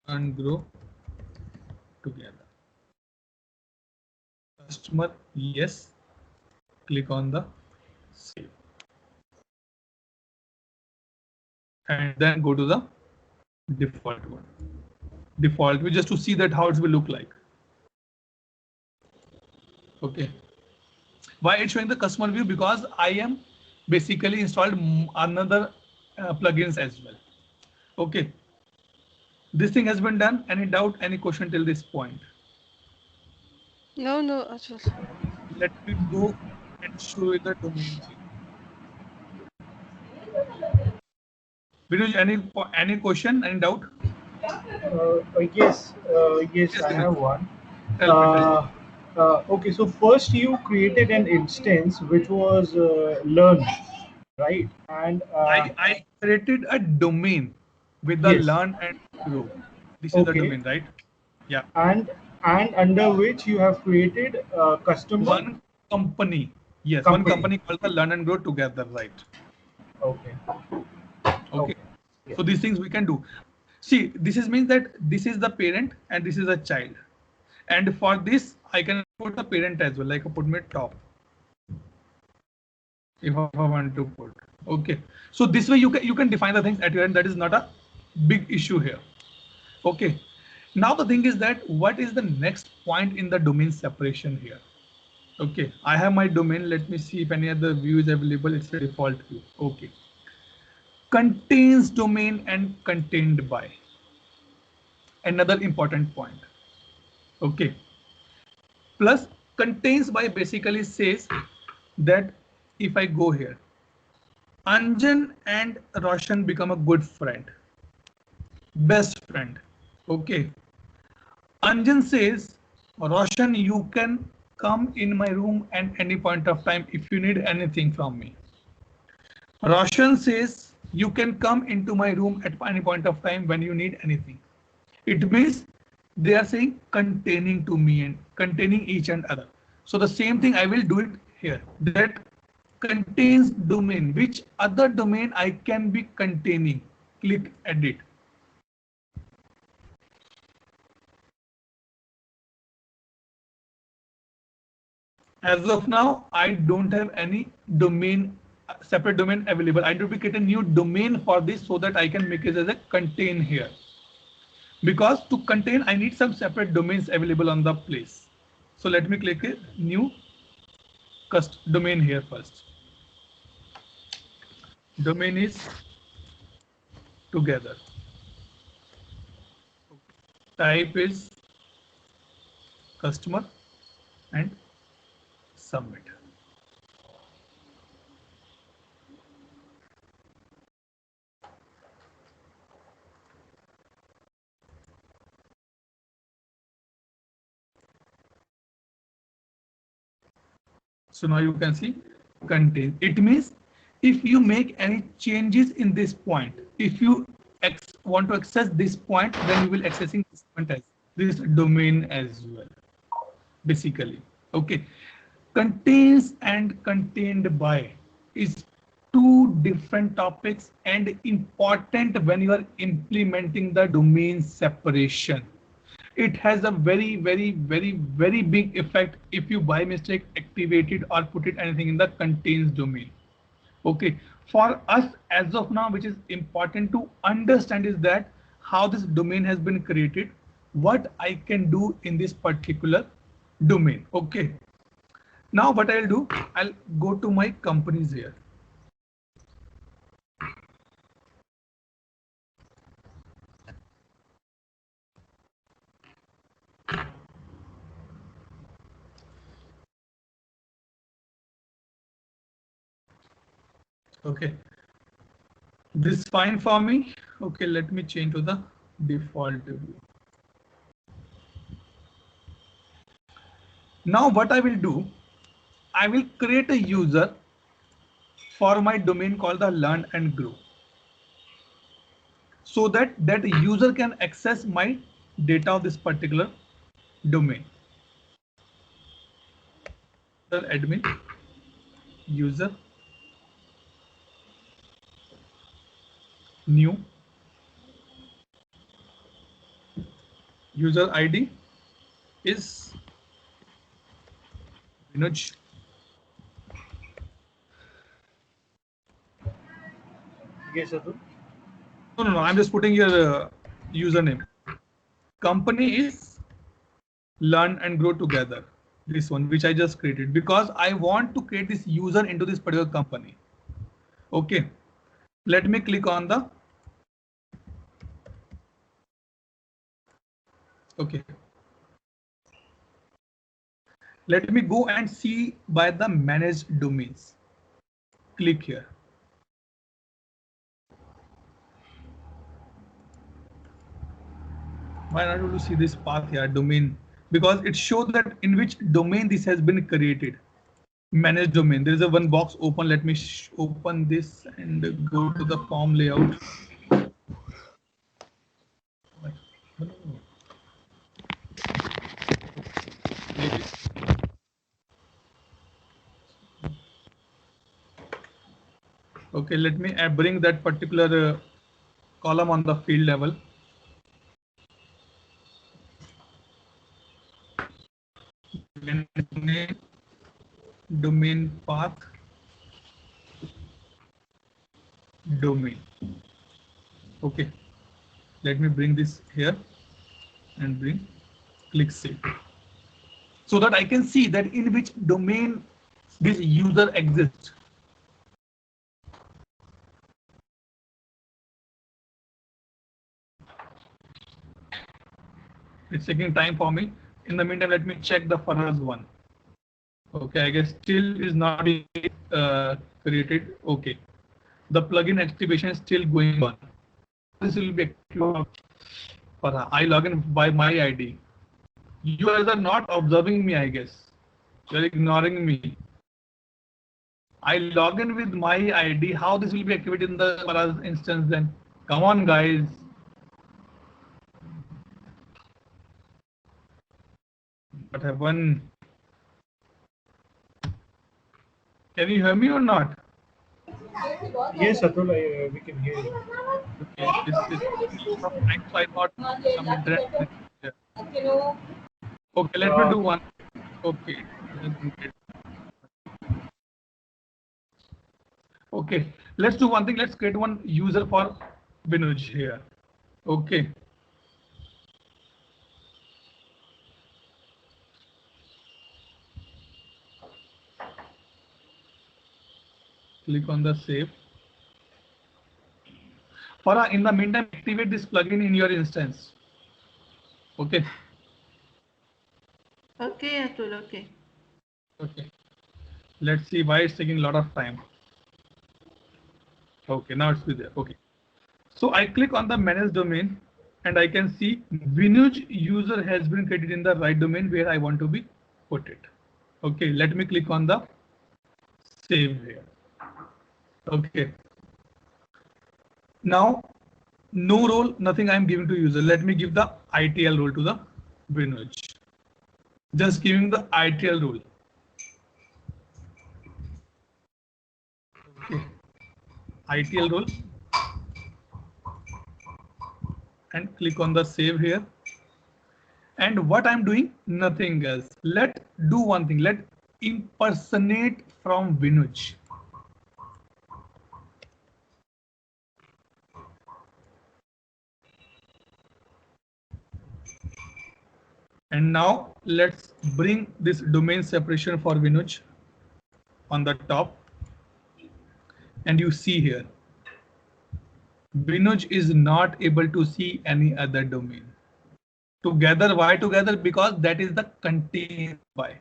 [SPEAKER 1] And grow together. Customer, yes. Click on the save. And then go to the default one. Default, just to see that how it will look like. Okay. Why it's showing the customer view? Because I am basically installed another plugins as well. Okay. This thing has been done. Any doubt, any question till this point?
[SPEAKER 5] No, no, at all.
[SPEAKER 1] Let me go and show you the domain. Vinuj, any question, any doubt?
[SPEAKER 3] Yes, I have one.
[SPEAKER 1] Tell me.
[SPEAKER 3] Okay, so first you created an instance which was learn, right? And
[SPEAKER 1] I created a domain with the learn and grow. This is the domain, right? Yeah.
[SPEAKER 3] And under which you have created customer.
[SPEAKER 1] One company. Yes, one company called the learn and grow together, right?
[SPEAKER 3] Okay.
[SPEAKER 1] Okay. So these things we can do. See, this is means that this is the parent and this is a child. And for this, I can put the parent as well, like I put my top. If I want to put. Okay. So this way you can define the things at your end. That is not a big issue here. Okay. Now the thing is that what is the next point in the domain separation here? Okay. I have my domain. Let me see if any other view is available. It's a default view. Okay. Contains domain and contained by. Another important point. Okay. Plus contains by basically says that if I go here, Anjan and Roshan become a good friend, best friend. Okay. Anjan says, Roshan, you can come in my room at any point of time if you need anything from me. Roshan says, you can come into my room at any point of time when you need anything. It means they are saying containing to me and containing each and other. So the same thing I will do it here. That contains domain. Which other domain I can be containing? Click edit. As of now, I don't have any domain, separate domain available. I need to create a new domain for this so that I can make it as a contain here. Because to contain, I need some separate domains available on the place. So let me click a new domain here first. Domain is together. Type is customer and submit. So now you can see contain. It means if you make any changes in this point, if you want to access this point, then you will accessing this point as this domain as well. Basically, okay. Contains and contained by is two different topics and important when you are implementing the domain separation. It has a very big effect if you by mistake activated or put it anything in the contains domain. Okay, for us as of now, which is important to understand is that how this domain has been created, what I can do in this particular domain. Okay, now what I'll do, I'll go to my companies here. Okay, this is fine for me. Okay, let me change to the default view. Now what I will do, I will create a user for my domain called the learn and grow, so that that user can access my data of this particular domain. Admin user new user ID is Vinoj.
[SPEAKER 3] Yes, Atul.
[SPEAKER 1] No, I'm just putting your username. Company is learn and grow together. This one, which I just created, because I want to create this user into this particular company. Okay, let me click on the. Okay. Let me go and see by the managed domains. Click here. Why not able to see this path here, domain? Because it shows that in which domain this has been created. Manage domain. There is a one box open. Let me open this and go to the form layout. Okay, let me bring that particular column on the field level. Domain path domain. Okay, let me bring this here and bring click save, so that I can see that in which domain this user exists. It's taking time for me. In the meantime, let me check the Faraz one. Okay, I guess still is not created. Okay, the plugin activation is still going on. This will be active. I log in by my ID. You guys are not observing me, I guess. You're ignoring me. I log in with my ID. How this will be activated in the Faraz instance then? Come on, guys. What happened? Can you hear me or not?
[SPEAKER 3] Yes, Atul, we can hear you.
[SPEAKER 1] Okay, this is from time, so I thought some internet. Yeah. Okay, let me do one. Okay. Okay, let's do one thing. Let's create one user for Vinuj here. Okay. Click on the save. Farah, in the meantime, activate this plugin in your instance. Okay.
[SPEAKER 2] Okay, Atul, okay.
[SPEAKER 1] Okay. Let's see why it's taking a lot of time. Okay, now it's there. Okay. So I click on the manage domain and I can see Vinuj user has been created in the right domain where I want to be put it. Okay, let me click on the save here. Okay. Now, no role, nothing I'm giving to user. Let me give the ITL role to the Vinuj. Just giving the ITL role. Okay. ITL role. And click on the save here. And what I'm doing, nothing else. Let do one thing. Let impersonate from Vinuj. And now let's bring this domain separation for Vinuj on the top. And you see here, Vinuj is not able to see any other domain. Together, why together? Because that is the container by.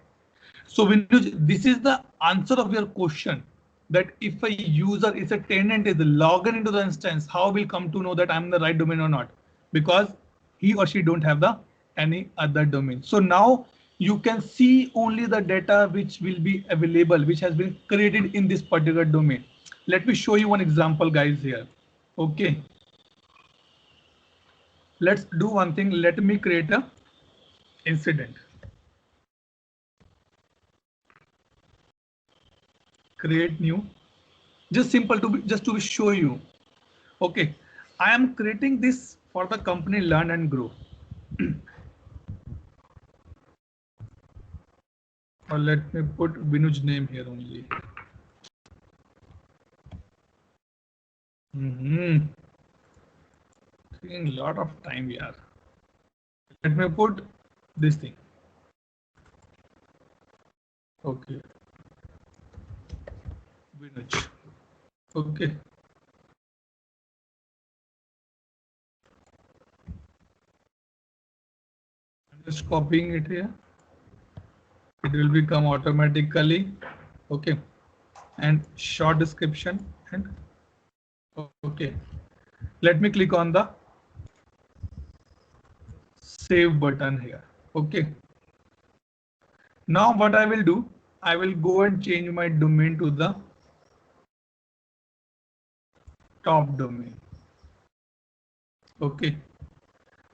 [SPEAKER 1] So Vinuj, this is the answer of your question, that if a user is a tenant is logged into the instance, how will come to know that I'm in the right domain or not? Because he or she don't have the any other domain. So now you can see only the data which will be available, which has been created in this particular domain. Let me show you one example, guys, here. Okay. Let's do one thing. Let me create a incident. Create new. Just simple to show you. Okay, I am creating this for the company Learn and Grow. Or let me put Vinuj's name here only. Taking a lot of time here. Let me put this thing. Okay. Vinuj. Okay. I'm just copying it here. It will become automatically. Okay. And short description and okay. Let me click on the save button here. Okay. Now what I will do, I will go and change my domain to the top domain. Okay.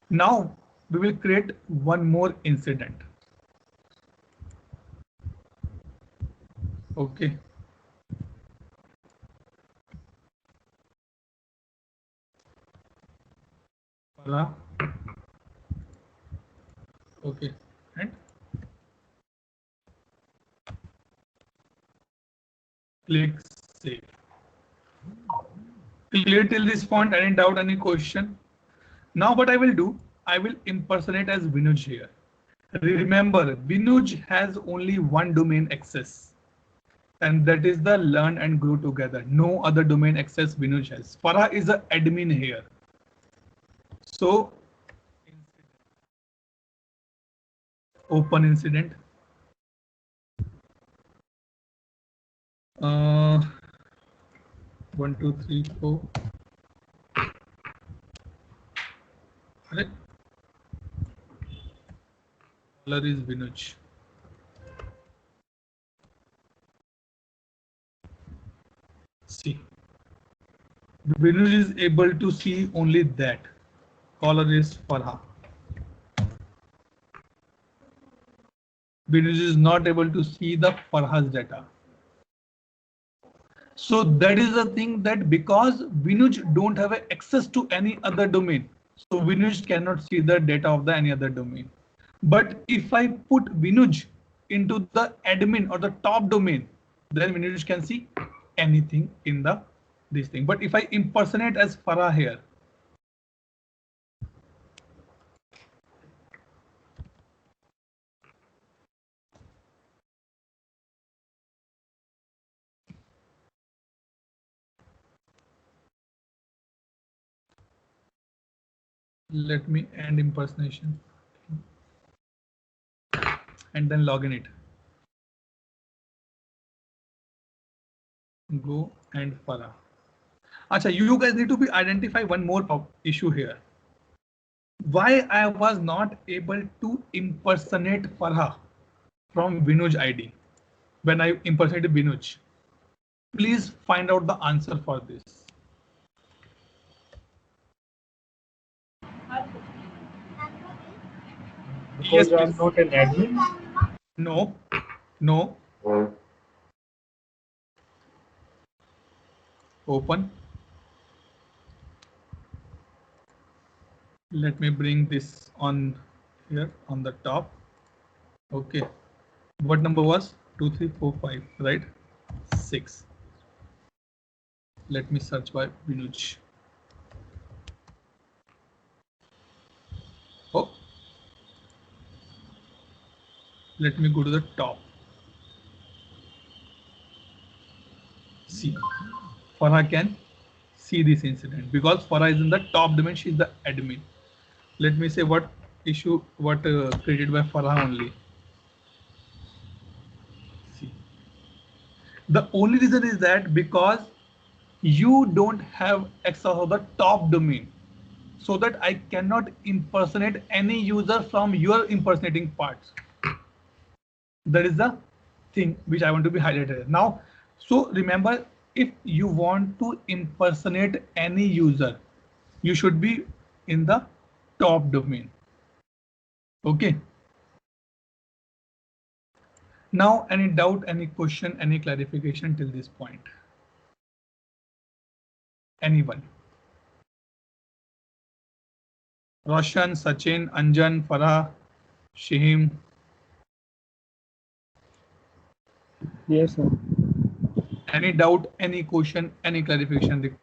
[SPEAKER 1] Now we will create one more incident. Okay. Voila. Okay. And click save. Clear till this point? Any doubt, any question? Now what I will do, I will impersonate as Vinuj here. Remember, Vinuj has only one domain access, and that is the Learn and Grow Together. No other domain access Vinuj has. Farah is an admin here. So open incident. 1, 2, 3, 4. Color is Vinuj. See, Vinuj is able to see only that. Color is Farha. Vinuj is not able to see the Farha's data. So that is the thing, that because Vinuj don't have access to any other domain, so Vinuj cannot see the data of the any other domain. But if I put Vinuj into the admin or the top domain, then Vinuj can see anything in the this thing. But if I impersonate as Farah here, let me end impersonation and then log in it. Go and Farah. Acha, you guys need to be identify one more issue here. Why I was not able to impersonate Farah from Vinuj ID when I impersonated Vinuj? Please find out the answer for this.
[SPEAKER 3] Because
[SPEAKER 1] Yes,
[SPEAKER 3] I'm
[SPEAKER 1] please.
[SPEAKER 3] not an admin.
[SPEAKER 1] No, no. Open. Let me bring this on here on the top. Okay. What number was 2, 3, 4, 5, right? 6. Let me search by Vinuj. Oh. Let me go to the top. See, Farah can see this incident because Farah is in the top domain. She's the admin. Let me say what issue, what created by Farah only. See, the only reason is that because you don't have access of the top domain, so that I cannot impersonate any user from your impersonating parts. That is the thing which I want to be highlighted now. So remember, if you want to impersonate any user, you should be in the top domain. Okay. Now, any doubt, any question, any clarification till this point? Anyone? Roshan, Sachin, Anjan, Farah, Shahim.
[SPEAKER 4] Yes, sir.
[SPEAKER 1] Any doubt, any question, any clarification required?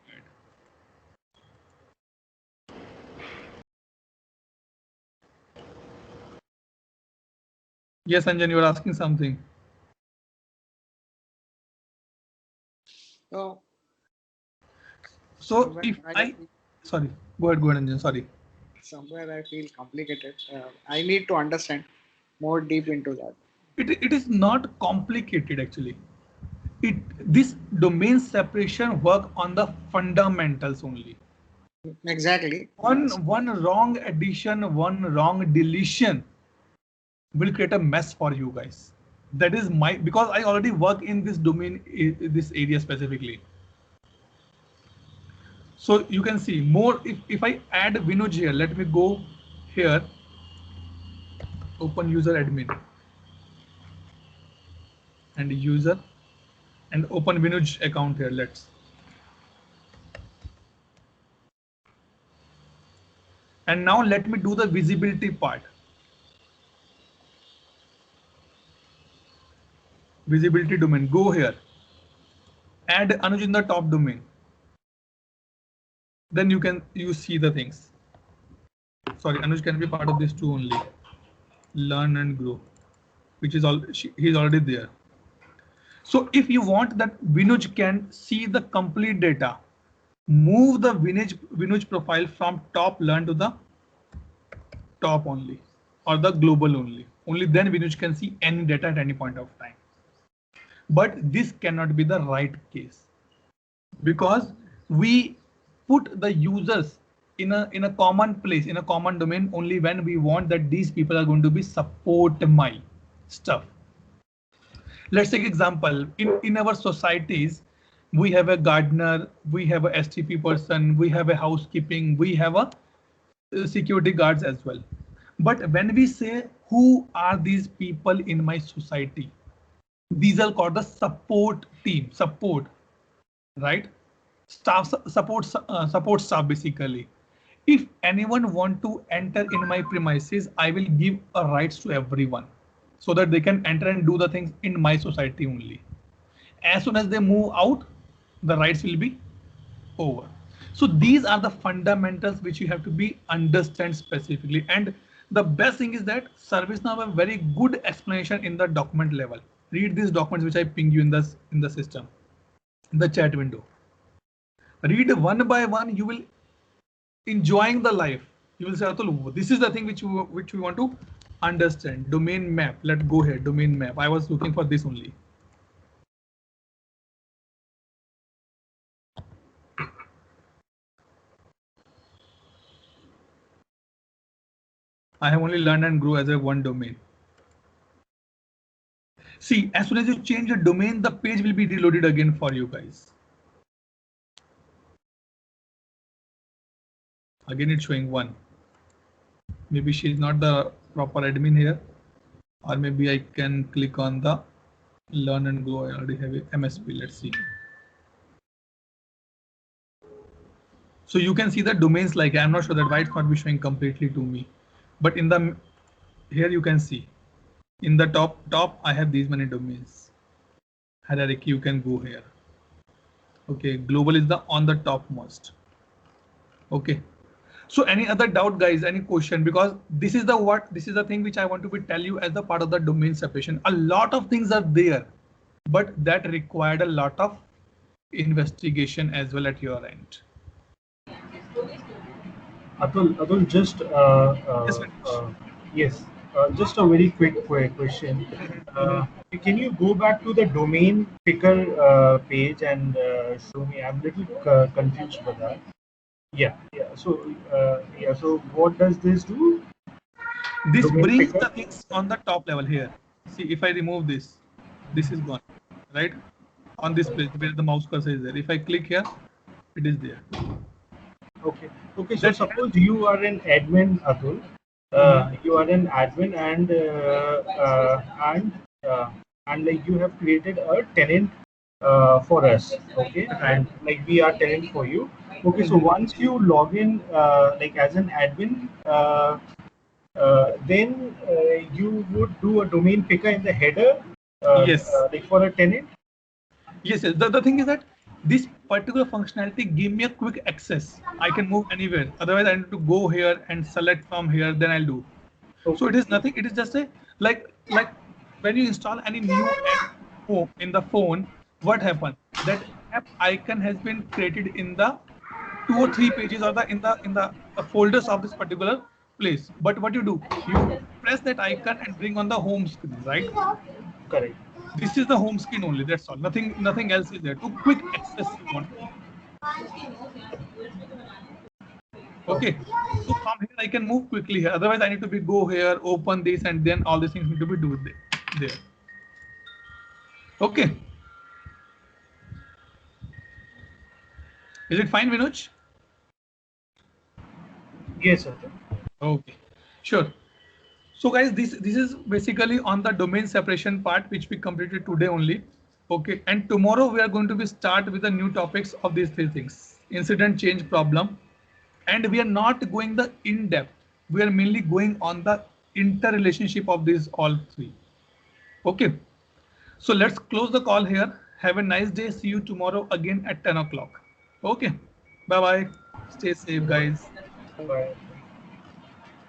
[SPEAKER 1] Yes, Anjan, you are asking something.
[SPEAKER 6] So
[SPEAKER 1] So if sorry, go ahead, Anjan, sorry.
[SPEAKER 6] Somewhere I feel complicated. I need to understand more deep into that.
[SPEAKER 1] It is not complicated actually. This domain separation work on the fundamentals only.
[SPEAKER 6] Exactly.
[SPEAKER 1] One wrong addition, one wrong deletion will create a mess for you guys. That is my, because I already work in this domain, this area specifically. So you can see more, if I add Vinuj here, let me go here, open user admin and user and open Vinuj account here. Let's. And now let me do the visibility part. Visibility domain, go here. Add Anuj in the top domain. Then you see the things. Sorry, Anuj can be part of this too only. Learn and grow, which is all, he's already there. So if you want that Vinuj can see the complete data, move the Vinuj profile from top learn to the top only, or the global only. Only then Vinuj can see any data at any point of time. But this cannot be the right case because we put the users in a common place, in a common domain only when we want that these people are going to be support my stuff. Let's take example, in our societies, we have a gardener, we have a STP person, we have a housekeeping, we have a security guards as well. But when we say who are these people in my society, these are called the support team, support, right? Staff, support staff basically. If anyone want to enter in my premises, I will give a rights to everyone so that they can enter and do the things in my society only. As soon as they move out, the writes will be over. So these are the fundamentals which you have to be understand specifically. And the best thing is that ServiceNow have a very good explanation in the document level. Read these documents which I ping you in the system, in the chat window. Read one by one. You will enjoying the life. You will say, Atul, this is the thing which we want to understand. Domain map. Let's go here. Domain map. I was looking for this only. I have only learned and grew as a one domain. See, as soon as you change your domain, the page will be reloaded again for you guys. Again, it's showing 1. Maybe she's not the proper admin here, or maybe I can click on the learn and grow. I already have a MSP. Let's see. So you can see the domains, like I'm not sure that why it's not be showing completely to me, but in the here you can see in the top I have these many domains. Hierarchy, you can go here. Okay, global is the on the topmost. Okay. So any other doubt, guys, any question? Because this is the thing which I want to be tell you as the part of the domain separation. A lot of things are there, but that required a lot of investigation as well at your end.
[SPEAKER 3] Atul, just yes, just a very quick question. Can you go back to the domain picker page and show me? I'm a little confused with that. Yeah. So So what does this do?
[SPEAKER 1] This
[SPEAKER 3] Domain
[SPEAKER 1] brings
[SPEAKER 3] picker?
[SPEAKER 1] the things on the top level here. See, if I remove this, this is gone, right? On this place where the mouse cursor is there. If I click here, it is there.
[SPEAKER 3] Okay. So suppose you are an admin, Atul. You are an admin, and like you have created a tenant for us. Okay, and like we are tenant for you. Okay, so once you log in like as an admin, then you would do a domain picker in the header.
[SPEAKER 1] Yes.
[SPEAKER 3] Like for a tenant.
[SPEAKER 1] Yes. The thing is that this particular functionality give me a quick access. I can move anywhere. Otherwise, I need to go here and select from here. Then I'll do.
[SPEAKER 3] Okay.
[SPEAKER 1] So it is nothing. It is just a like when you install any new app in the phone, what happens? That app icon has been created in the 2 or 3 pages or in the folders of this particular place. But what you do? You press that icon and bring on the home screen, right?
[SPEAKER 3] Correct.
[SPEAKER 1] This is the home screen only. That's all. Nothing else is there. To quick access you want. Okay. So from here I can move quickly here. Otherwise I need to go here, open this, and then all these things need to be do there. Okay. Is it fine, Vinoj?
[SPEAKER 3] Yes, sir.
[SPEAKER 1] Okay. Sure. So guys, this is basically on the domain separation part, which we completed today only. Okay, and tomorrow we are going to be start with the new topics of these 3 things: incident, change, problem, and we are not going the in depth. We are mainly going on the interrelationship of these all 3. Okay, so let's close the call here. Have a nice day. See you tomorrow again at 10 o'clock. Okay, bye bye. Stay safe, guys.
[SPEAKER 3] Bye.